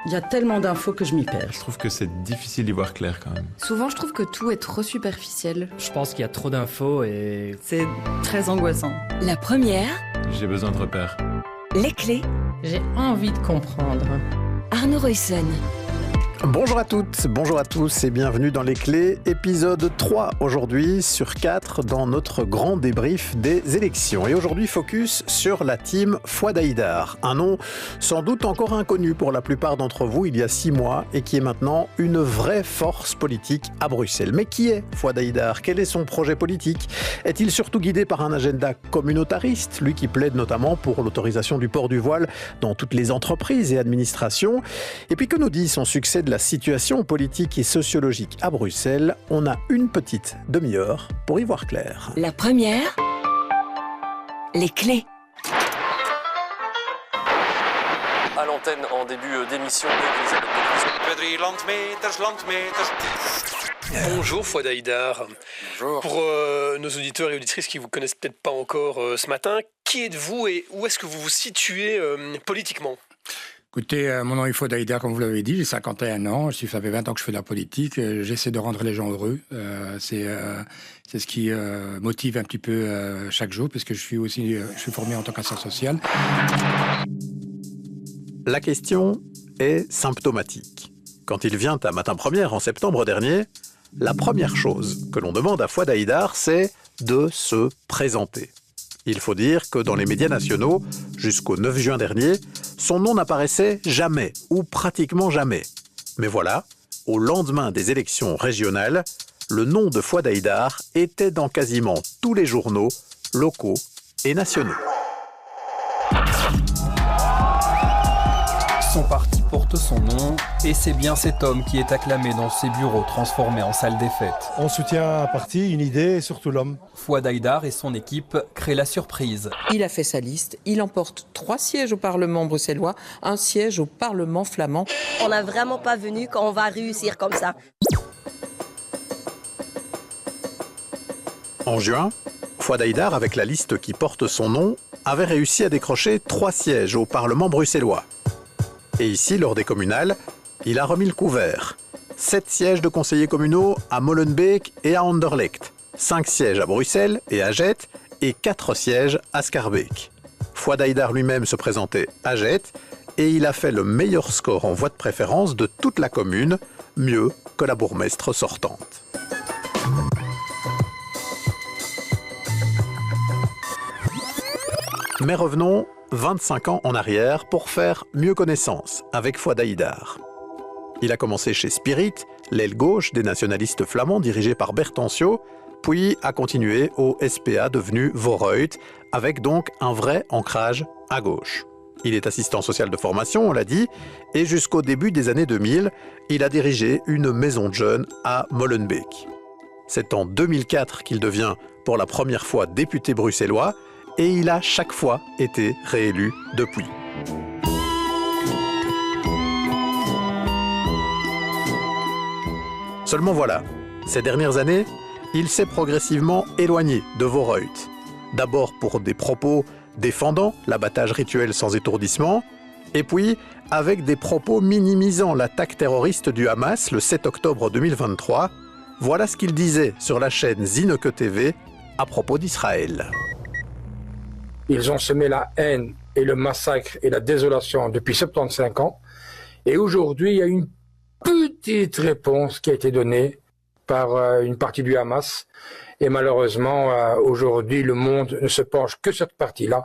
Il y a tellement d'infos que je m'y perds. Je trouve que c'est difficile d'y voir clair quand même. Souvent, je trouve que tout est trop superficiel. Je pense qu'il y a trop d'infos et... C'est très angoissant. La première, J'ai besoin de repères. les clés, J'ai envie de comprendre. Arnaud Ruyssen. Bonjour à toutes, bonjour à tous et bienvenue dans Les Clés, épisode 3 aujourd'hui sur 4 dans notre grand débrief des élections. Et aujourd'hui focus sur la team Fouad Haïdar, un nom sans doute encore inconnu pour la plupart d'entre vous il y a 6 mois et qui est maintenant une vraie force politique à Bruxelles. Mais qui est Fouad Haïdar ? Quel est son projet politique ? Est-il surtout guidé par un agenda communautariste, lui qui plaide notamment pour l'autorisation du port du voile dans toutes les entreprises et administrations ? Et puis que nous dit son succès de la situation politique et sociologique à Bruxelles? On a une petite demi-heure pour y voir clair. La première, les clés. À l'antenne en début d'émission Bonjour Fouad Haïdar. Bonjour. Pour nos auditeurs et auditrices qui ne vous connaissent peut-être pas encore ce matin, qui êtes-vous et où est-ce que vous vous situez politiquement ? Écoutez, mon nom est Fouad Haïdar, comme vous l'avez dit, j'ai 51 ans, ça fait 20 ans que je fais de la politique, j'essaie de rendre les gens heureux, c'est ce qui motive un petit peu chaque jour, puisque je suis formé en tant qu'assistant social. La question est symptomatique. Quand il vient à Matin Première en septembre dernier, la première chose que l'on demande à Fouad Haïdar, c'est de se présenter. Il faut dire que dans les médias nationaux, jusqu'au 9 juin dernier, son nom n'apparaissait jamais, ou pratiquement jamais. Mais voilà, au lendemain des élections régionales, le nom de Fouad Haïdar était dans quasiment tous les journaux, locaux et nationaux. Son parti porte son nom, et c'est bien cet homme qui est acclamé dans ses bureaux transformés en salle des fêtes. On soutient un parti, une idée et surtout l'homme. Fouad Haïdar et son équipe créent la surprise. Il a fait sa liste, il emporte 3 sièges au Parlement bruxellois, 1 siège au Parlement flamand. On n'a vraiment pas venu qu'on va réussir comme ça. En juin, Fouad Haïdar, avec la liste qui porte son nom, avait réussi à décrocher 3 sièges au Parlement bruxellois. Et ici, lors des communales, il a remis le couvert. 7 sièges de conseillers communaux à Molenbeek et à Anderlecht, 5 sièges à Bruxelles et à Gett et 4 sièges à Schaerbeek. Fouad Haïdar lui-même se présentait à Gett et il a fait le meilleur score en voix de préférence de toute la commune, mieux que la bourgmestre sortante. Mais revenons 25 ans en arrière pour faire mieux connaissance avec Fouad Haïdar. Il a commencé chez Spirit, l'aile gauche des nationalistes flamands dirigée par Berthanciot, puis a continué au SPA devenu Vooruit, avec donc un vrai ancrage à gauche. Il est assistant social de formation, on l'a dit, et jusqu'au début des années 2000, il a dirigé une maison de jeunes à Molenbeek. C'est en 2004 qu'il devient pour la première fois député bruxellois, et il a chaque fois été réélu depuis. Seulement voilà, ces dernières années, il s'est progressivement éloigné de Vooruit. D'abord pour des propos défendant l'abattage rituel sans étourdissement, et puis avec des propos minimisant l'attaque terroriste du Hamas le 7 octobre 2023. Voilà ce qu'il disait sur la chaîne Zineke TV à propos d'Israël. Ils ont semé la haine et le massacre et la désolation depuis 75 ans. Et aujourd'hui, il y a une petite réponse qui a été donnée par une partie du Hamas. Et malheureusement, aujourd'hui, le monde ne se penche que sur cette partie-là.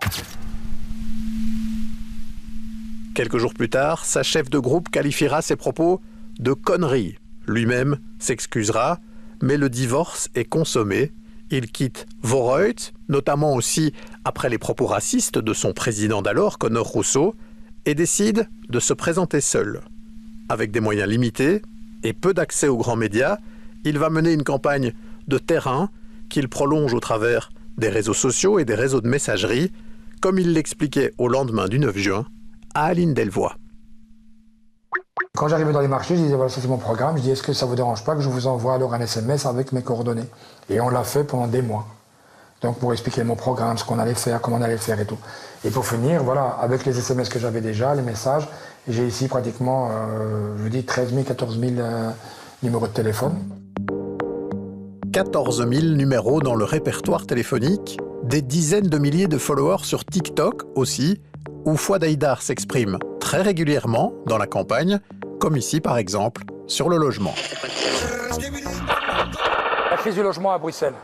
Quelques jours plus tard, sa chef de groupe qualifiera ses propos de conneries. Lui-même s'excusera, mais le divorce est consommé. Il quitte Vooruit, notamment aussi après les propos racistes de son président d'alors, Conor Rousseau, et décide de se présenter seul. Avec des moyens limités et peu d'accès aux grands médias, il va mener une campagne de terrain qu'il prolonge au travers des réseaux sociaux et des réseaux de messagerie, comme il l'expliquait au lendemain du 9 juin à Aline Delvoye. Quand j'arrivais dans les marchés, je disais voilà, ça c'est mon programme. Je dis est-ce que ça vous dérange pas que je vous envoie alors un SMS avec mes coordonnées ? Et on l'a fait pendant des mois. Donc pour expliquer mon programme, ce qu'on allait faire, comment on allait le faire et tout. Et pour finir, voilà, avec les SMS que j'avais déjà, les messages, j'ai ici pratiquement, 13 000, 14 000 numéros de téléphone. 14 000 numéros dans le répertoire téléphonique, des dizaines de milliers de followers sur TikTok aussi, où Fouad Haïdar s'exprime très régulièrement dans la campagne, comme ici par exemple, sur le logement. La crise du logement à Bruxelles.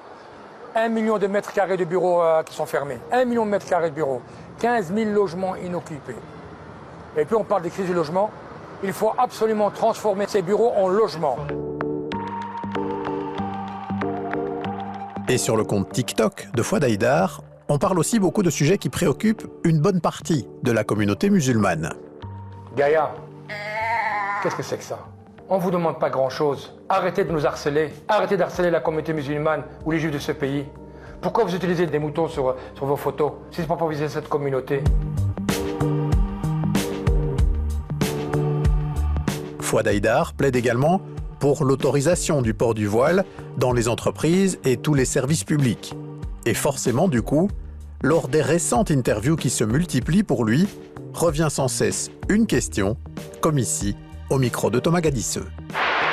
1 million de mètres carrés de bureaux qui sont fermés. 1 million de mètres carrés de bureaux. 15 000 logements inoccupés. Et puis on parle des crises du logement. Il faut absolument transformer ces bureaux en logements. Et sur le compte TikTok de Fouad Haïdar, on parle aussi beaucoup de sujets qui préoccupent une bonne partie de la communauté musulmane. Gaïa, qu'est-ce que c'est que ça? On ne vous demande pas grand-chose. Arrêtez de nous harceler. Arrêtez d'harceler la communauté musulmane ou les juifs de ce pays. Pourquoi vous utilisez des moutons sur vos photos si ce n'est pas pour viser cette communauté? Fouad Haïdar plaide également pour l'autorisation du port du voile dans les entreprises et tous les services publics. Et forcément, du coup, lors des récentes interviews qui se multiplient pour lui, revient sans cesse une question, comme ici, au micro de Thomas Gadisseux.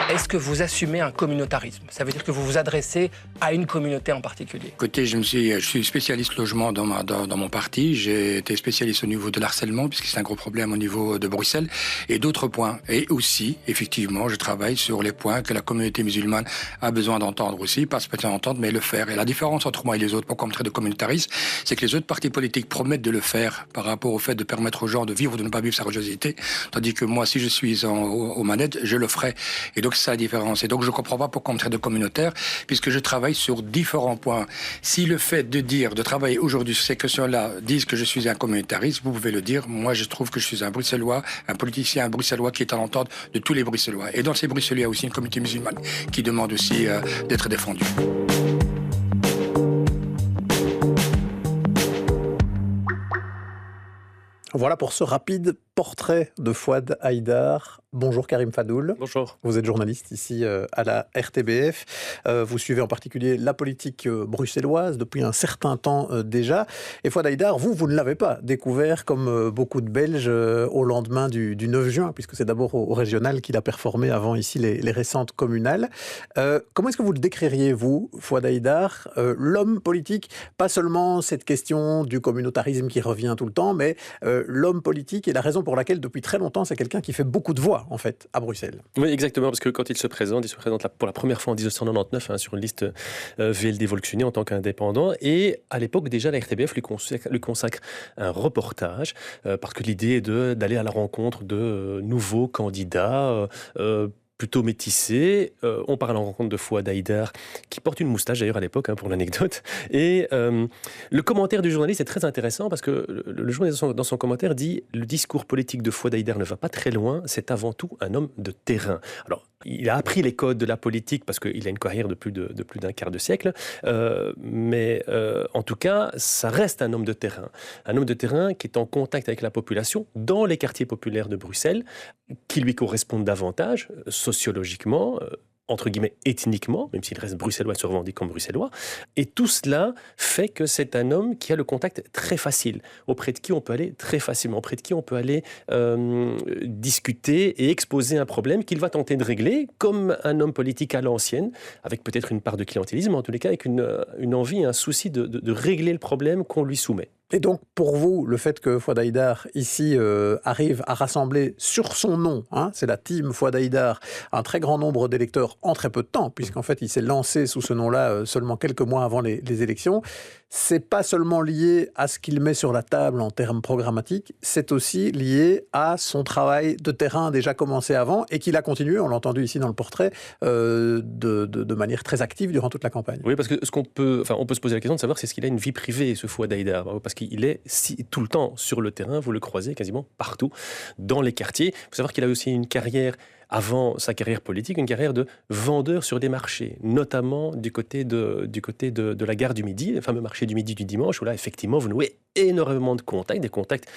Est-ce que vous assumez un communautarisme? Ça veut dire que vous vous adressez à une communauté en particulier? Écoutez, je suis spécialiste logement dans mon parti. J'ai été spécialiste au niveau de l'harcèlement, puisque c'est un gros problème au niveau de Bruxelles, et d'autres points. Et aussi, effectivement, je travaille sur les points que la communauté musulmane a besoin d'entendre aussi, pas seulement entendre, mais le faire. Et la différence entre moi et les autres, pourquoi on me traite de communautarisme, c'est que les autres partis politiques promettent de le faire par rapport au fait de permettre aux gens de vivre ou de ne pas vivre sa religiosité, tandis que moi, si je suis aux manettes, je le ferai. Et donc, c'est la différence. Et donc, je ne comprends pas pourquoi on me traite de communautaire, puisque je travaille sur différents points. Si le fait de travailler aujourd'hui sur ces questions-là disent que je suis un communautariste, vous pouvez le dire. Moi, je trouve que je suis un Bruxellois, un politicien, un Bruxellois qui est à l'entente de tous les Bruxellois. Et dans ces Bruxellois, il y a aussi une communauté musulmane qui demande aussi d'être défendue. Voilà pour ce rapide portrait de Fouad Haïdar. Bonjour Karim Fadoul. Bonjour. Vous êtes journaliste ici à la RTBF. Vous suivez en particulier la politique bruxelloise depuis un certain temps déjà. Et Fouad Haïdar, vous ne l'avez pas découvert comme beaucoup de Belges au lendemain du 9 juin, puisque c'est d'abord au régional qu'il a performé avant ici les récentes communales. Comment est-ce que vous le décririez, vous, Fouad Haïdar, l'homme politique, pas seulement cette question du communautarisme qui revient tout le temps, mais l'homme politique et la raison pour laquelle depuis très longtemps c'est quelqu'un qui fait beaucoup de voix en fait à Bruxelles. Oui, exactement, parce que quand il se présente pour la première fois en 1999 sur une liste VLD Volkswagen en tant qu'indépendant, et à l'époque déjà la RTBF lui consacre un reportage parce que l'idée est d'aller à la rencontre de nouveaux candidats plutôt métissé. On part à la rencontre de Fouad Haïdar, qui porte une moustache d'ailleurs à l'époque, pour l'anecdote. Et le commentaire du journaliste est très intéressant parce que le journaliste, dans son commentaire, dit « Le discours politique de Fouad Haïdar ne va pas très loin, c'est avant tout un homme de terrain ». Alors, il a appris les codes de la politique parce qu'il a une carrière de plus d'un quart de siècle, mais en tout cas, ça reste un homme de terrain. Un homme de terrain qui est en contact avec la population dans les quartiers populaires de Bruxelles, qui lui correspondent davantage, sociologiquement, entre guillemets ethniquement, même s'il reste bruxellois et se revendique comme bruxellois. Et tout cela fait que c'est un homme qui a le contact très facile, auprès de qui on peut aller très facilement, auprès de qui on peut aller discuter et exposer un problème qu'il va tenter de régler, comme un homme politique à l'ancienne, avec peut-être une part de clientélisme, mais en tous les cas avec une envie, un souci de régler le problème qu'on lui soumet. Et donc, pour vous, le fait que Fouad Haïdar, ici, arrive à rassembler sur son nom, c'est la team Fouad Haïdar, un très grand nombre d'électeurs en très peu de temps, puisqu'en fait, il s'est lancé sous ce nom-là seulement quelques mois avant les élections, c'est pas seulement lié à ce qu'il met sur la table en termes programmatiques, c'est aussi lié à son travail de terrain déjà commencé avant et qu'il a continué, on l'a entendu ici dans le portrait, de manière très active durant toute la campagne. Oui, parce que on peut se poser la question de savoir si est-ce qu'il a une vie privée, ce Fouad Haïdar, parce qu'il est tout le temps sur le terrain, vous le croisez quasiment partout, dans les quartiers. Il faut savoir qu'il a aussi une carrière, avant sa carrière politique, une carrière de vendeur sur des marchés, notamment du côté de la gare du Midi, le fameux marché du Midi du dimanche, où là, effectivement, vous nouez énormément de contacts, des contacts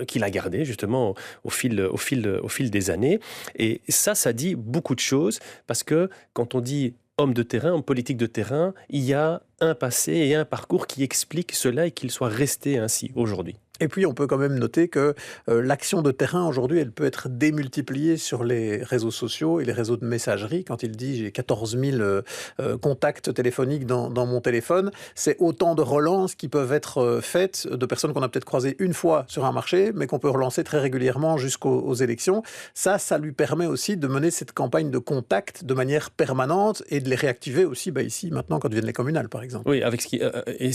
qu'il a gardés, justement, au fil des années. Et ça dit beaucoup de choses, parce que quand on dit homme de terrain, homme politique de terrain, il y a un passé et un parcours qui explique cela et qu'il soit resté ainsi aujourd'hui. Et puis, on peut quand même noter que l'action de terrain, aujourd'hui, elle peut être démultipliée sur les réseaux sociaux et les réseaux de messagerie. Quand il dit « j'ai 14 000 contacts téléphoniques dans mon téléphone », c'est autant de relances qui peuvent être faites de personnes qu'on a peut-être croisées une fois sur un marché, mais qu'on peut relancer très régulièrement jusqu'aux élections. Ça lui permet aussi de mener cette campagne de contact de manière permanente et de les réactiver aussi ici, maintenant, quand viennent les communales, par exemple. Oui, avec ce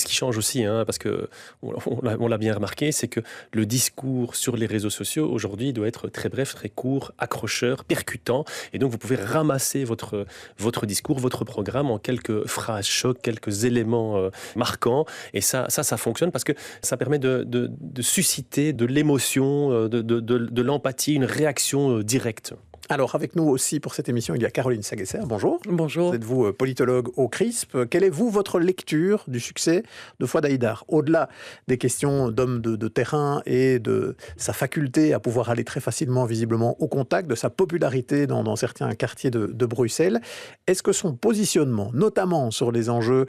qui change aussi, parce qu'on l'a bien remarqué, c'est que le discours sur les réseaux sociaux aujourd'hui doit être très bref, très court, accrocheur, percutant. Et donc vous pouvez ramasser votre discours, votre programme en quelques phrases chocs, quelques éléments marquants. Et ça fonctionne parce que ça permet de susciter de l'émotion, de l'empathie, une réaction directe. Alors, avec nous aussi pour cette émission, il y a Caroline Sagesser. Bonjour. Bonjour. Vous êtes vous politologue au CRISP. Quelle est, votre lecture du succès de Fouad Haïdar ? Au-delà des questions d'homme de terrain et de sa faculté à pouvoir aller très facilement, visiblement, au contact, de sa popularité dans certains quartiers de Bruxelles, est-ce que son positionnement, notamment sur les enjeux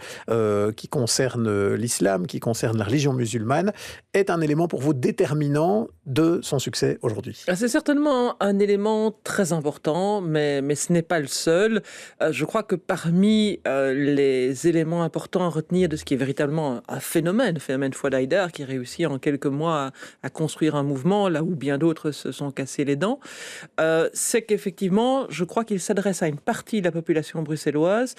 qui concernent l'islam, qui concernent la religion musulmane, est un élément pour vous déterminant de son succès aujourd'hui ? C'est certainement un élément très important, mais ce n'est pas le seul. Je crois que parmi les éléments importants à retenir de ce qui est véritablement un phénomène Fouad Haïdar, qui réussit en quelques mois à construire un mouvement, là où bien d'autres se sont cassés les dents, c'est qu'effectivement, je crois qu'il s'adresse à une partie de la population bruxelloise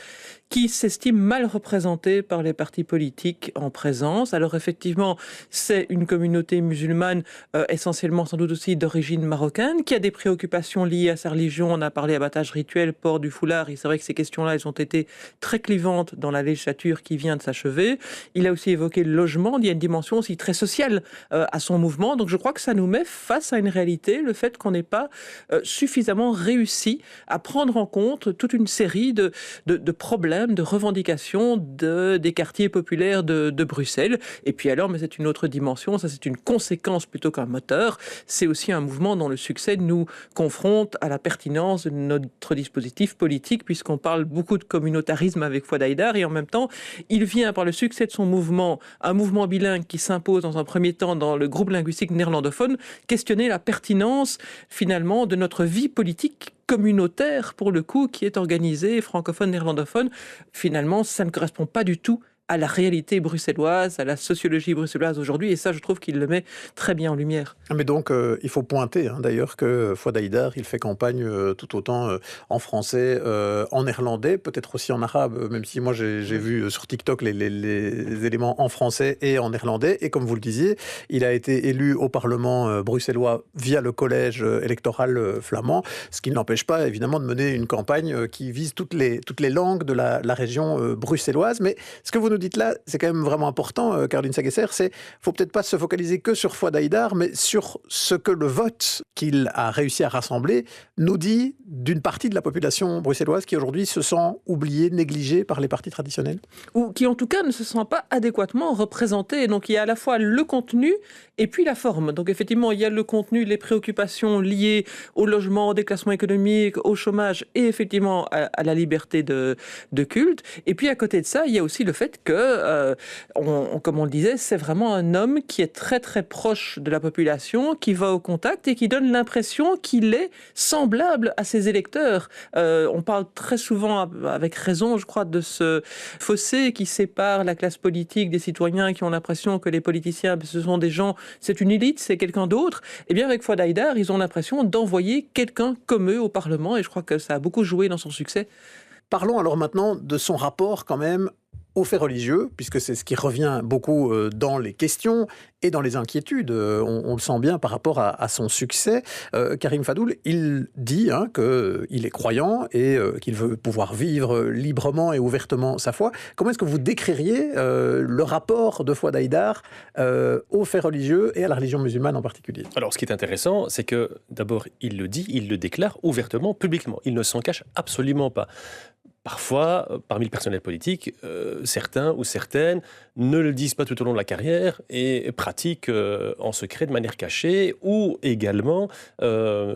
qui s'estime mal représentée par les partis politiques en présence. Alors effectivement, c'est une communauté musulmane, essentiellement sans doute aussi d'origine marocaine, qui a des préoccupations liées à sa religion. On a parlé abattage rituel, port du foulard, et c'est vrai que ces questions-là, elles ont été très clivantes dans la législature qui vient de s'achever. Il a aussi évoqué le logement, il y a une dimension aussi très sociale à son mouvement, donc je crois que ça nous met face à une réalité, le fait qu'on n'ait pas suffisamment réussi à prendre en compte toute une série de problèmes, de revendications des quartiers populaires de Bruxelles. Et puis alors, mais c'est une autre dimension, ça c'est une conséquence plutôt qu'un moteur, c'est aussi un mouvement dont le succès nous confronte à la pertinence de notre dispositif politique, puisqu'on parle beaucoup de communautarisme avec Fouad Haïdar, et en même temps, il vient par le succès de son mouvement, un mouvement bilingue qui s'impose dans un premier temps dans le groupe linguistique néerlandophone, questionner la pertinence finalement de notre vie politique communautaire, pour le coup, qui est organisée francophone, néerlandophone. Finalement, ça ne correspond pas du tout à la réalité bruxelloise, à la sociologie bruxelloise aujourd'hui, et ça, je trouve qu'il le met très bien en lumière. Mais donc, il faut pointer d'ailleurs que Fouad Haïdar, il fait campagne tout autant en français, en néerlandais, peut-être aussi en arabe, même si moi j'ai vu sur TikTok les éléments en français et en néerlandais, et comme vous le disiez, il a été élu au Parlement bruxellois via le collège électoral flamand, ce qui ne l'empêche pas évidemment de mener une campagne qui vise toutes les langues de la région bruxelloise. Mais ce que vous nous dites là, c'est quand même vraiment important, Caroline Sagesser, c'est faut peut-être pas se focaliser que sur Fouad Haïdar, mais sur ce que le vote qu'il a réussi à rassembler nous dit d'une partie de la population bruxelloise qui aujourd'hui se sent oubliée, négligée par les partis traditionnels. Ou qui en tout cas ne se sent pas adéquatement représentée. Donc il y a à la fois le contenu et puis la forme. Donc effectivement, il y a le contenu, les préoccupations liées au logement, au déclassement économique, au chômage et effectivement à la liberté de culte. Et puis à côté de ça, il y a aussi le fait que, comme on le disait, c'est vraiment un homme qui est très très proche de la population, qui va au contact et qui donne l'impression qu'il est semblable à ses électeurs. On parle très souvent, avec raison, je crois, de ce fossé qui sépare la classe politique des citoyens qui ont l'impression que les politiciens, ce sont des gens, c'est une élite, c'est quelqu'un d'autre. Et bien avec Fouad Haïdar, ils ont l'impression d'envoyer quelqu'un comme eux au Parlement, et je crois que ça a beaucoup joué dans son succès. Parlons alors maintenant de son rapport quand même aux faits religieux, puisque c'est ce qui revient beaucoup dans les questions et dans les inquiétudes. On le sent bien par rapport à son succès. Karim Fadoul, il dit qu'il est croyant et qu'il veut pouvoir vivre librement et ouvertement sa foi. Comment est-ce que vous décririez le rapport de Fouad Haïdar aux faits religieux et à la religion musulmane en particulier ? Alors, ce qui est intéressant, c'est que d'abord, il le dit, il le déclare ouvertement, publiquement. Il ne s'en cache absolument pas. parfois, parmi le personnel politique, certains ou certaines ne le disent pas tout au long de la carrière et pratiquent en secret de manière cachée ou également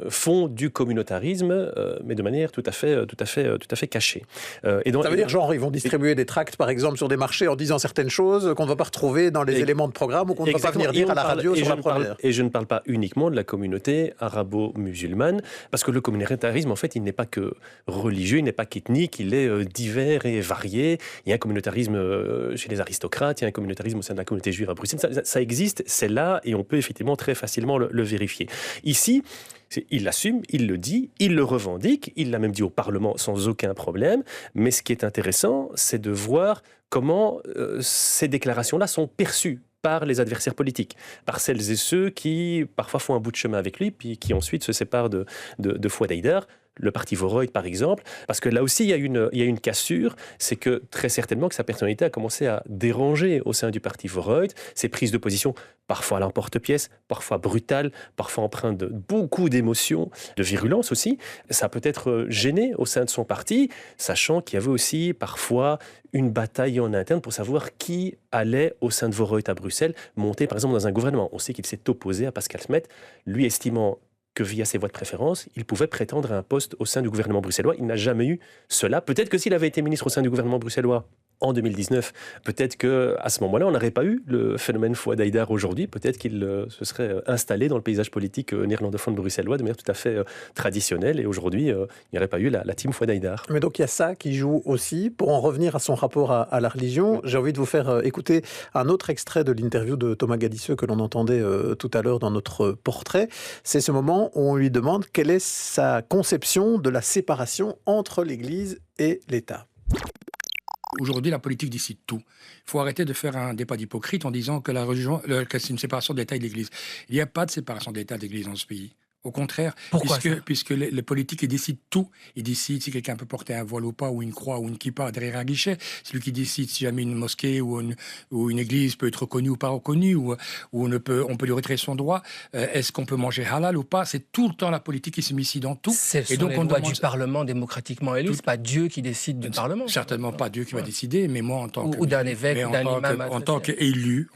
font du communautarisme, mais de manière tout à fait cachée. Ça veut dire, genre, ils vont distribuer des tracts, par exemple, sur des marchés en disant certaines choses qu'on ne va pas retrouver dans les éléments de programme ou qu'on ne va pas venir dire à la radio sur la première. Et je ne parle pas uniquement de la communauté arabo-musulmane, parce que le communautarisme, en fait, il n'est pas que religieux, il n'est pas qu'ethnique, il est divers et varié. Il y a un communautarisme chez les aristocrates, il y a un communautarisme au sein de la communauté juive à Bruxelles. Ça existe, c'est là, et on peut effectivement très facilement le vérifier. Ici, il l'assume, il le dit, il le revendique, il l'a même dit au Parlement sans aucun problème. Mais ce qui est intéressant, c'est de voir comment ces déclarations-là sont perçues par les adversaires politiques, par celles et ceux qui parfois font un bout de chemin avec lui, puis qui ensuite se séparent de Fouad Haïdar. Le parti Voroid, par exemple, parce que là aussi, il y a une cassure, c'est que très certainement que sa personnalité a commencé à déranger au sein du parti Voroid, ses prises de position, parfois à l'emporte-pièce, parfois brutales, parfois empreintes de beaucoup d'émotions, de virulence aussi. Ça a peut-être gêné au sein de son parti, sachant qu'il y avait aussi parfois une bataille en interne pour savoir qui allait, au sein de Voroid à Bruxelles, monter par exemple dans un gouvernement. On sait qu'il s'est opposé à Pascal Smet, lui estimant que via ses voix de préférence, il pouvait prétendre à un poste au sein du gouvernement bruxellois. Il n'a jamais eu cela. Peut-être que s'il avait été ministre au sein du gouvernement bruxellois en 2019, peut-être qu'à ce moment-là, on n'aurait pas eu le phénomène Fouad Haïdar aujourd'hui. Peut-être qu'il se serait installé dans le paysage politique néerlandophone bruxellois de manière tout à fait traditionnelle. Et aujourd'hui, il n'y aurait pas eu la team Fouad Haïdar. Mais donc, il y a ça qui joue aussi. Pour en revenir à son rapport à la religion, j'ai envie de vous faire écouter un autre extrait de l'interview de Thomas Gadisseux que l'on entendait tout à l'heure dans notre portrait. C'est ce moment où on lui demande quelle est sa conception de la séparation entre l'Église et l'État. Aujourd'hui, la politique décide tout. Il faut arrêter de faire un débat d'hypocrite en disant que la religion, que c'est une séparation de l'État et de l'Église. Il n'y a pas de séparation de l'État et de l'Église dans ce pays. Au contraire, puisque les politiques décident tout. Ils décident si quelqu'un peut porter un voile ou pas, ou une croix, ou une kippa derrière un guichet. C'est lui qui décide si jamais une mosquée ou une église peut être reconnue ou pas reconnue, ou on peut lui retirer son droit. Est-ce qu'on peut manger halal ou pas? C'est tout le temps la politique qui s'immisce dans tout. Et donc on doit du Parlement démocratiquement élu. C'est pas Dieu qui décide du Parlement. Certainement pas Dieu qui va décider, mais moi en tant ou d'un évêque, ou d'un imam. En tant qu'élu,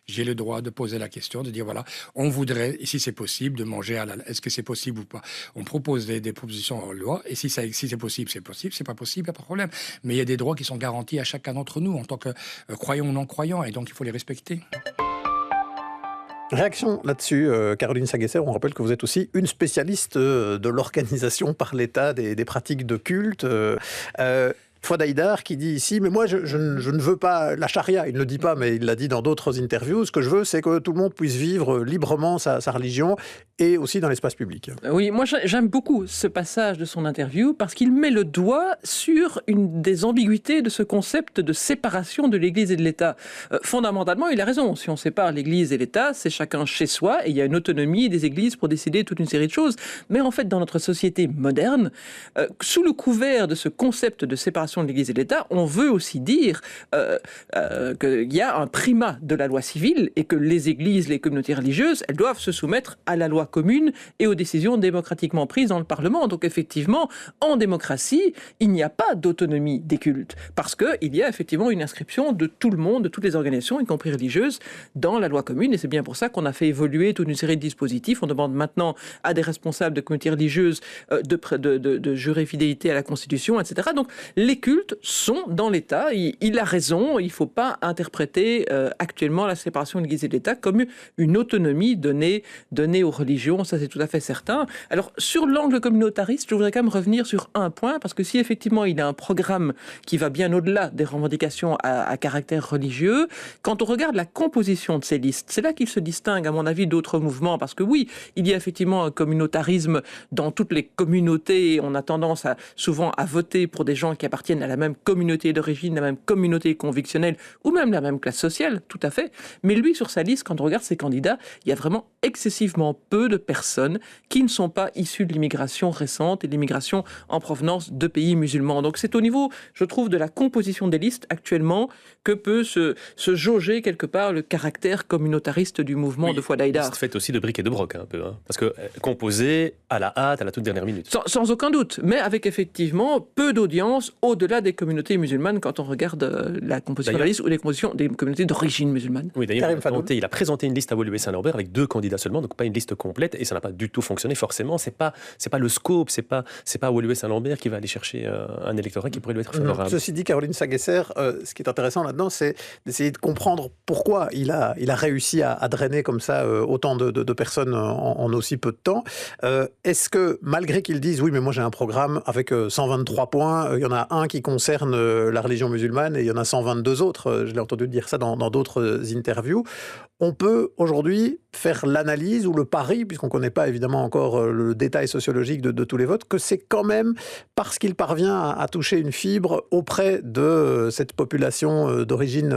j'ai le droit de poser la question, de dire voilà, on voudrait, si c'est possible, de manger halal. Est-ce que c'est possible ou pas? On propose des propositions en loi, et si c'est possible, c'est possible. C'est pas possible, il n'y a pas de problème. Mais il y a des droits qui sont garantis à chacun d'entre nous, en tant que croyants ou non-croyants, et donc il faut les respecter. Réaction là-dessus, Caroline Saguesser, on rappelle que vous êtes aussi une spécialiste de l'organisation par l'État des pratiques de culte. Fouad Haïdar qui dit ici, mais moi je ne veux pas la charia, il ne le dit pas, mais il l'a dit dans d'autres interviews, ce que je veux c'est que tout le monde puisse vivre librement sa religion et aussi dans l'espace public. Oui, moi j'aime beaucoup ce passage de son interview parce qu'il met le doigt sur une des ambiguïtés de ce concept de séparation de l'Église et de l'État. Fondamentalement, il a raison, si on sépare l'Église et l'État, c'est chacun chez soi et il y a une autonomie des églises pour décider toute une série de choses. Mais en fait, dans notre société moderne, sous le couvert de ce concept de séparation de l'Église et de l'État, on veut aussi dire qu'il y a un primat de la loi civile et que les églises, les communautés religieuses, elles doivent se soumettre à la loi commune et aux décisions démocratiquement prises dans le Parlement. Donc effectivement, en démocratie, il n'y a pas d'autonomie des cultes parce qu'il y a effectivement une inscription de tout le monde, de toutes les organisations, y compris religieuses, dans la loi commune. Et c'est bien pour ça qu'on a fait évoluer toute une série de dispositifs. On demande maintenant à des responsables de communautés religieuses de jurer fidélité à la Constitution, etc. Donc les cultes sont dans l'État. Il a raison, il ne faut pas interpréter actuellement la séparation de l'Église et de l'État comme une autonomie donnée aux religions, ça c'est tout à fait certain. Alors sur l'angle communautariste, je voudrais quand même revenir sur un point, parce que si effectivement il a un programme qui va bien au-delà des revendications à caractère religieux, quand on regarde la composition de ces listes, c'est là qu'il se distingue à mon avis d'autres mouvements, parce que oui, il y a effectivement un communautarisme dans toutes les communautés, on a tendance souvent à voter pour des gens qui appartiennent appartiennent à la même communauté d'origine, la même communauté convictionnelle, ou même la même classe sociale, tout à fait. Mais lui, sur sa liste, quand on regarde ses candidats, il y a vraiment excessivement peu de personnes qui ne sont pas issues de l'immigration récente et de l'immigration en provenance de pays musulmans. Donc c'est au niveau, je trouve, de la composition des listes actuellement que peut se jauger quelque part le caractère communautariste du mouvement de Fouad Haïdar. C'est fait aussi de briques et de broc un peu, hein, parce que composé à la hâte, à la toute dernière minute. Sans aucun doute, mais avec effectivement peu d'audience au-delà des communautés musulmanes quand on regarde la composition de la liste ou les compositions des communautés d'origine musulmane. Oui, d'ailleurs, il a présenté une liste à Woluwe-Saint-Lambert avec 2 candidats seulement, donc pas une liste complète, et ça n'a pas du tout fonctionné forcément. C'est pas le scope, c'est pas Woluwe-Saint-Lambert qui va aller chercher un électorat qui pourrait lui être favorable. Ceci dit, Caroline Sagesser, ce qui est intéressant là-dedans, c'est d'essayer de comprendre pourquoi il a réussi à drainer comme ça autant de personnes en aussi peu de temps. Est-ce que, malgré qu'ils disent, oui, mais moi j'ai un programme avec 123 points, il y en a un qui concerne la religion musulmane et il y en a 122 autres, je l'ai entendu dire ça dans d'autres interviews, on peut aujourd'hui faire l'analyse ou le pari, puisqu'on ne connaît pas évidemment encore le détail sociologique de tous les votes, que c'est quand même parce qu'il parvient à toucher une fibre auprès de cette population d'origine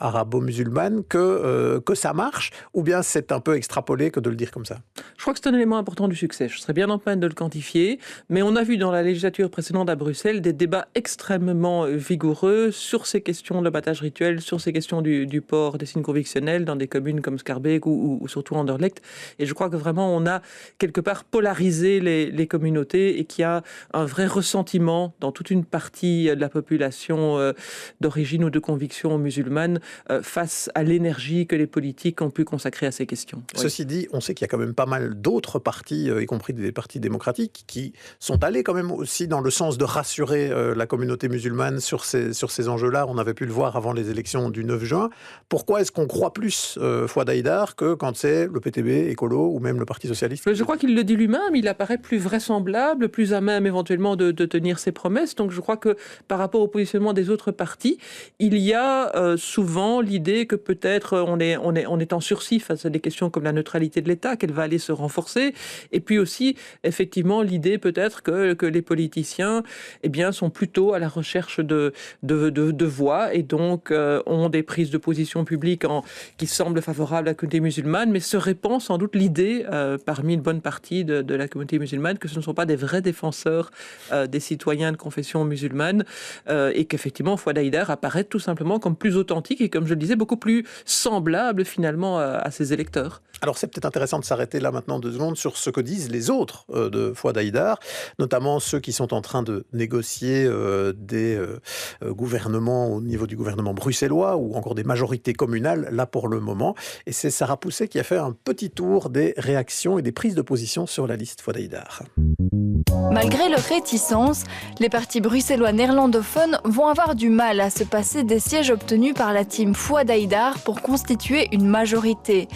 arabo-musulmane que ça marche, ou bien c'est un peu extrapolé que de le dire comme ça? Je crois que c'est un élément important du succès. Je serais bien en peine de le quantifier, mais on a vu dans la législature précédente à Bruxelles des débats extrêmement vigoureux sur ces questions de l'abattage rituel, sur ces questions du port des signes convictionnels dans des communes comme Schaerbeek ou surtout Anderlecht. Et je crois que vraiment on a quelque part polarisé les communautés et qu'il y a un vrai ressentiment dans toute une partie de la population d'origine ou de conviction musulmane face à l'énergie que les politiques ont pu consacrer à ces questions. Ceci dit, on sait qu'il y a quand même pas mal d'autres partis, y compris des partis démocratiques, qui sont allés quand même aussi dans le sens de rassurer la communauté musulmane sur ces enjeux-là. On avait pu le voir avant les élections du 9 juin. Pourquoi est-ce qu'on croit plus Fouad Haïdar que quand c'est le PTB, Écolo ou même le Parti Socialiste? Je crois qu'il le dit lui-même, il apparaît plus vraisemblable, plus à même éventuellement de tenir ses promesses. Donc je crois que par rapport au positionnement des autres partis, il y a souvent l'idée que peut-être on est en sursis face à des questions comme la neutralité de l'État, qu'elle va aller se renforcer. Et puis aussi, effectivement, l'idée peut-être que les politiciens sont plutôt à la recherche de voix et donc ont des prises de position publiques qui semblent favorables à la communauté musulmane, mais se répand sans doute l'idée parmi une bonne partie de la communauté musulmane que ce ne sont pas des vrais défenseurs des citoyens de confession musulmane et qu'effectivement Fouad Haïdar apparaît tout simplement comme plus authentique et, comme je le disais, beaucoup plus semblable finalement à ses électeurs. Alors c'est peut-être intéressant de s'arrêter là maintenant 2 secondes sur ce que disent les autres de Fouad Haïdar, notamment ceux qui sont en train de négocier des gouvernements au niveau du gouvernement bruxellois ou encore des majorités communales, là pour le moment. Et c'est Sarah Pousset qui a fait un petit tour des réactions et des prises de position sur la liste Fouad Haïdar. Malgré leurs réticences, les partis bruxellois néerlandophones vont avoir du mal à se passer des sièges obtenus par la team Fouad Haïdar pour constituer une majorité.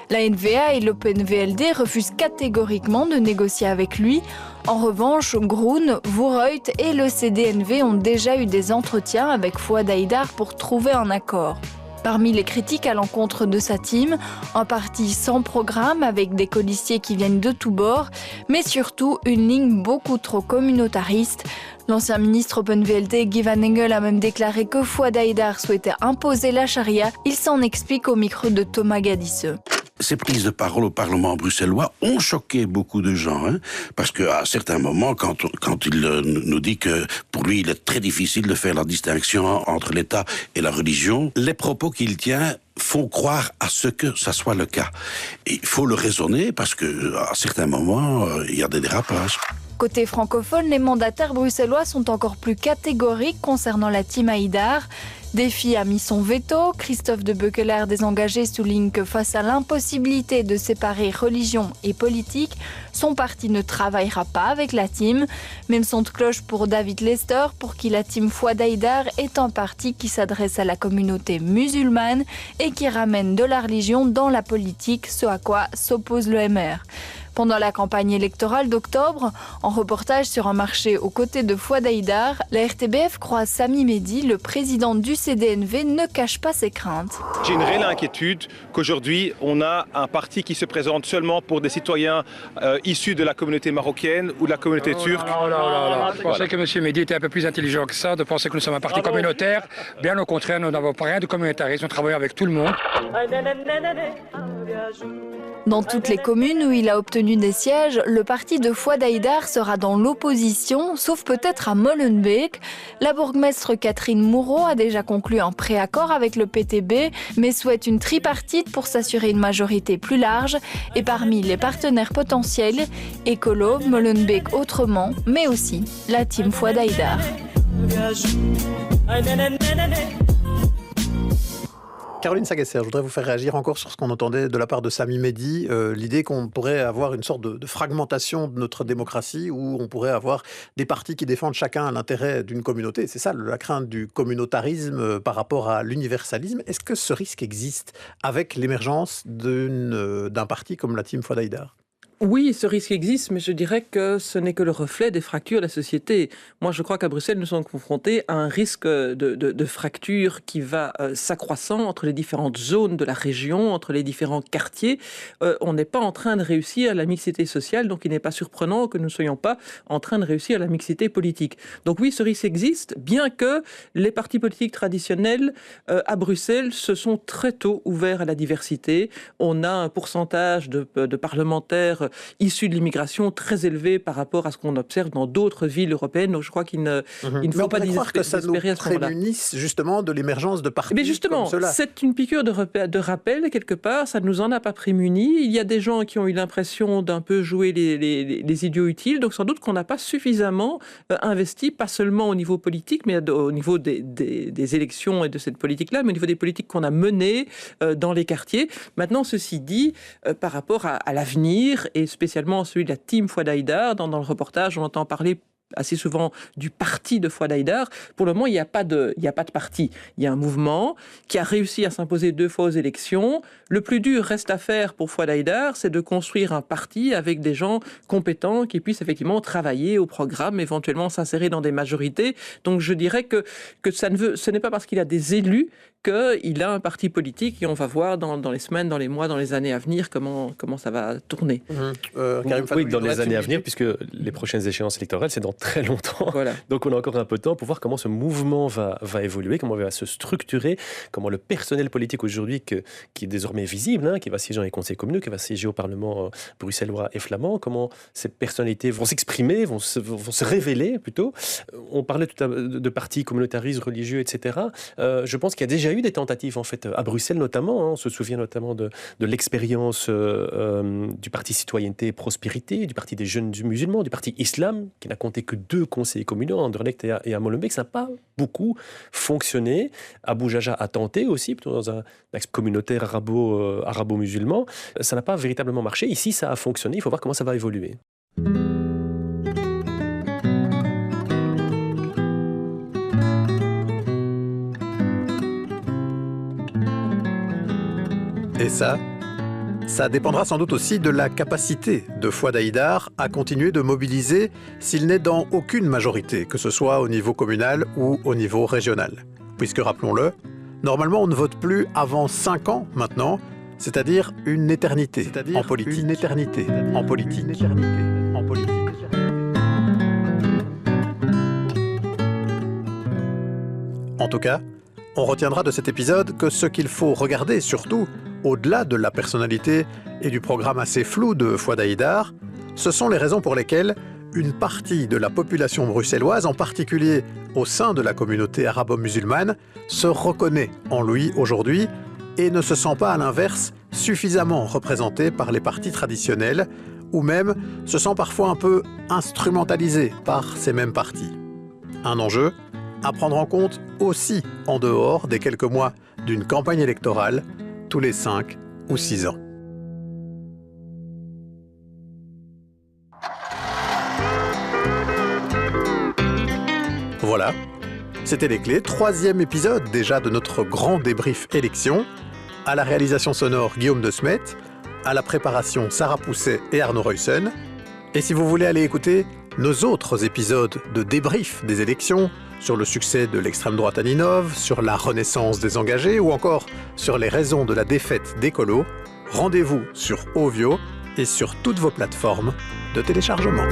La NVA et l'Open VLD refusent catégoriquement de négocier avec lui. En revanche, Groen, Voorhout et le CDNV ont déjà eu des entretiens avec Fouad Haïdar pour trouver un accord. Parmi les critiques à l'encontre de sa team, un parti sans programme avec des colistiers qui viennent de tous bords, mais surtout une ligne beaucoup trop communautariste. L'ancien ministre Open VLD Guy Van Engel a même déclaré que Fouad Haïdar souhaitait imposer la charia. Il s'en explique au micro de Thomas Gadisseux. Ces prises de parole au Parlement bruxellois ont choqué beaucoup de gens, parce qu'à certains moments, quand il nous dit que pour lui, il est très difficile de faire la distinction entre l'État et la religion, les propos qu'il tient font croire à ce que ça soit le cas. Et il faut le raisonner parce qu'à certains moments, il y a des dérapages. Côté francophone, les mandataires bruxellois sont encore plus catégoriques concernant la team Haïdar. Défi a mis son veto. Christophe de Beukelaar, désengagé, souligne que face à l'impossibilité de séparer religion et politique, son parti ne travaillera pas avec la team. Même son de cloche pour David Lester, pour qui la team Fouad Haïdar est un parti qui s'adresse à la communauté musulmane et qui ramène de la religion dans la politique, ce à quoi s'oppose le MR. Pendant la campagne électorale d'octobre, en reportage sur un marché aux côtés de Fouad Haïdar, la RTBF croise Sami Mehdi, le président du CDNV, ne cache pas ses craintes. J'ai une réelle inquiétude qu'aujourd'hui, on a un parti qui se présente seulement pour des citoyens issus de la communauté marocaine ou de la communauté turque. Je pensais que M. Mehdi était un peu plus intelligent que ça, de penser que nous sommes un parti communautaire. Bien au contraire, nous n'avons pas rien de communautarisme, nous travaillons avec tout le monde. Dans toutes les communes où il a obtenu des sièges, le parti de Fouad Haïdar sera dans l'opposition, sauf peut-être à Molenbeek. La bourgmestre Catherine Moureau a déjà conclu un préaccord avec le PTB, mais souhaite une tripartite pour s'assurer une majorité plus large. Et parmi les partenaires potentiels, Écolo, Molenbeek autrement, mais aussi la team Fouad Haïdar. Caroline Sagesser, je voudrais vous faire réagir encore sur ce qu'on entendait de la part de Sami Mehdi, l'idée qu'on pourrait avoir une sorte de fragmentation de notre démocratie où on pourrait avoir des partis qui défendent chacun l'intérêt d'une communauté. C'est ça la crainte du communautarisme par rapport à l'universalisme. Est-ce que ce risque existe avec l'émergence d'un parti comme la team Fouad Haïdar ? Oui, ce risque existe, mais je dirais que ce n'est que le reflet des fractures de la société. Moi, je crois qu'à Bruxelles, nous sommes confrontés à un risque de fracture qui va s'accroissant entre les différentes zones de la région, entre les différents quartiers. On n'est pas en train de réussir la mixité sociale, donc il n'est pas surprenant que nous ne soyons pas en train de réussir la mixité politique. Donc oui, ce risque existe, bien que les partis politiques traditionnels à Bruxelles se sont très tôt ouverts à la diversité. On a un pourcentage de parlementaires issus de l'immigration très élevé par rapport à ce qu'on observe dans d'autres villes européennes. Donc je crois qu'il ne faut pas croire que ça nous prémunisse justement de l'émergence de partis justement, comme cela. C'est une piqûre de rappel quelque part, ça ne nous en a pas prémunis. Il y a des gens qui ont eu l'impression d'un peu jouer les idiots utiles, donc sans doute qu'on n'a pas suffisamment investi, pas seulement au niveau politique, mais au niveau des élections et de cette politique-là, mais au niveau des politiques qu'on a menées dans les quartiers. Maintenant, ceci dit, par rapport à l'avenir, et spécialement celui de la team Fouad Haïdar. Dans le reportage, on entend parler assez souvent du parti de Fouad Haïdar. Pour le moment, il n'y a pas de parti. Il y a un mouvement qui a réussi à s'imposer 2 fois aux élections. Le plus dur reste à faire pour Fouad Haïdar, c'est de construire un parti avec des gens compétents qui puissent effectivement travailler au programme, éventuellement s'insérer dans des majorités. Donc je dirais que ce n'est pas parce qu'il a des élus qu'il a un parti politique, et on va voir dans les semaines, dans les mois, dans les années à venir comment ça va tourner. Oui, dans les années à venir, puisque les prochaines échéances électorales, c'est dans très longtemps. Voilà. Donc on a encore un peu de temps pour voir comment ce mouvement va évoluer, comment il va se structurer, comment le personnel politique aujourd'hui qui est désormais visible, qui va siéger dans les conseils communaux, qui va siéger au Parlement bruxellois et flamand, comment ces personnalités vont s'exprimer, vont se révéler plutôt. On parlait tout à l'heure de partis communautaristes, religieux, etc. Je pense qu'il y a déjà eu des tentatives en fait à Bruxelles notamment. On se souvient notamment de l'expérience du parti Citoyenneté et Prospérité, du parti des jeunes musulmans, du parti Islam, qui n'a compté que 2 conseillers communaux, à Anderlecht et à Molenbeek. Ça n'a pas beaucoup fonctionné. Abu Jaja a tenté aussi, plutôt dans un axe communautaire arabo-musulman. Ça n'a pas véritablement marché. Ici, ça a fonctionné. Il faut voir comment ça va évoluer. Et ça dépendra sans doute aussi de la capacité de Fouad Haïdar à continuer de mobiliser s'il n'est dans aucune majorité, que ce soit au niveau communal ou au niveau régional. Puisque, rappelons-le, normalement on ne vote plus avant 5 ans maintenant, c'est-à-dire une éternité en politique. Une éternité en politique. En tout cas, on retiendra de cet épisode que ce qu'il faut regarder surtout, au-delà de la personnalité et du programme assez flou de Fouad Haïdar, ce sont les raisons pour lesquelles une partie de la population bruxelloise, en particulier au sein de la communauté arabo-musulmane, se reconnaît en lui aujourd'hui et ne se sent pas à l'inverse suffisamment représentée par les partis traditionnels, ou même se sent parfois un peu instrumentalisée par ces mêmes partis. Un enjeu à prendre en compte aussi en dehors des quelques mois d'une campagne électorale, tous les 5 ou 6 ans. Voilà, c'était Les Clés, 3e épisode déjà de notre grand débrief élection. À la réalisation sonore, Guillaume de Smet, À la préparation, Sarah Pousset et Arnaud Ruyssen. Et si vous voulez aller écouter nos autres épisodes de débrief des élections, sur le succès de l'extrême droite à Ninove, sur la renaissance des engagés ou encore sur les raisons de la défaite d'Écolo, rendez-vous sur Ovio et sur toutes vos plateformes de téléchargement.